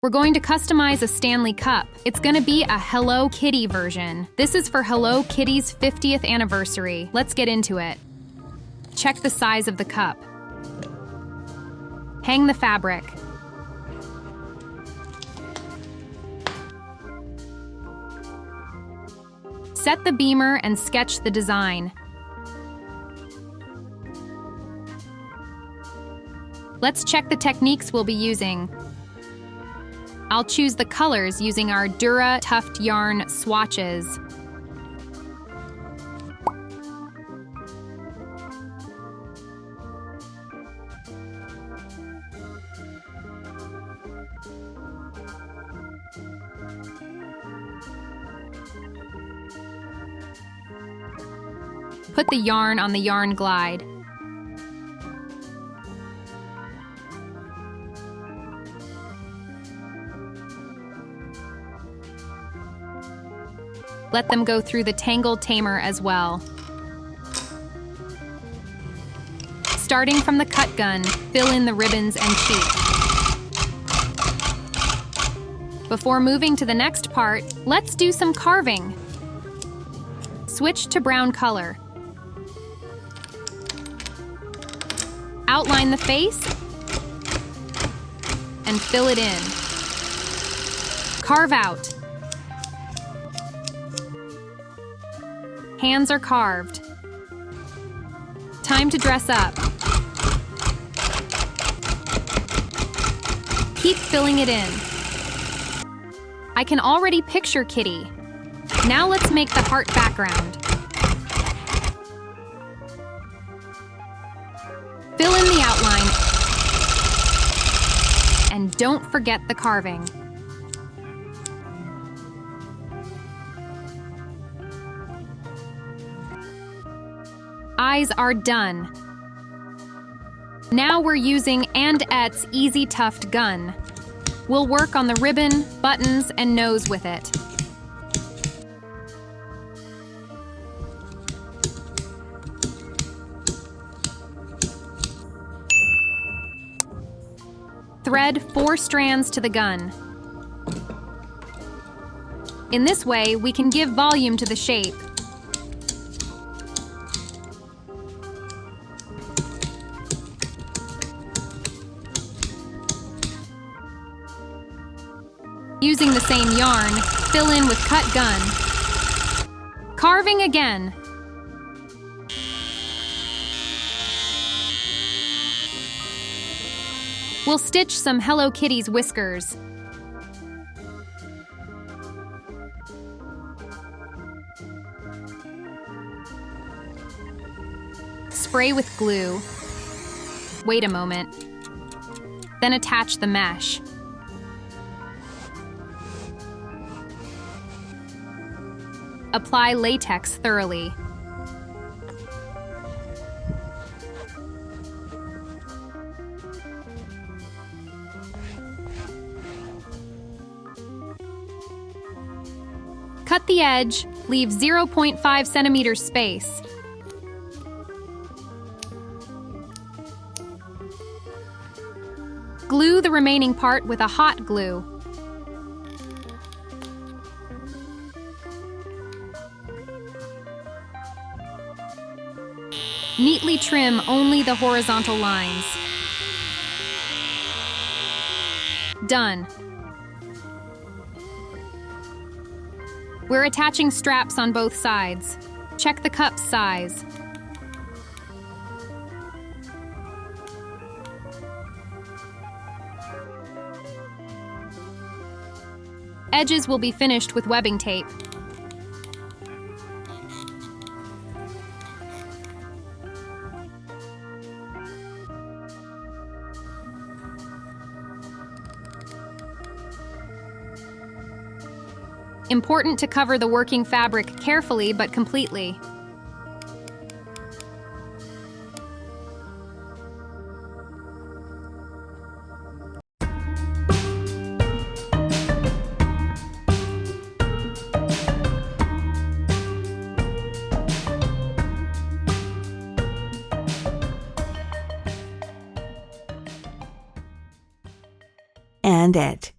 We're going to customize a Stanley cup. It's gonna be a Hello Kitty version. This is for Hello Kitty's 50th anniversary. Let's get into it. Check the size of the cup. Hang the fabric. Set the beamer and sketch the design. Let's check the techniques we'll be using. I'll choose the colors using our DuraTuft Yarn swatches. Put the yarn on the yarn glide. Let them go through the tangled tamer as well. Starting from the cut gun, fill in the ribbons and cheek. Before moving to the next part, let's do some carving. Switch to brown color. Outline the face and fill it in. Carve out. Hands are carved. Time to dress up. Keep filling it in. I can already picture Kitty. Now let's make the heart background. Fill in the outline. And don't forget the carving. Eyes are done. Now we're using ENG's EasyTuft Gun. We'll work on the ribbon, buttons, and nose with it. Thread 4 strands to the gun. In this way, we can give volume to the shape. Using the same yarn, fill in with cut gun. Carving again. We'll stitch some Hello Kitty's whiskers. Spray with glue. Wait a moment. Then attach the mesh. Apply latex thoroughly. Cut the edge, leave 0.5 centimeters space. Glue the remaining part with a hot glue. Neatly trim only the horizontal lines. Done. We're attaching straps on both sides. Check the cup's size. Edges will be finished with webbing tape. Important to cover the working fabric carefully but completely. And it.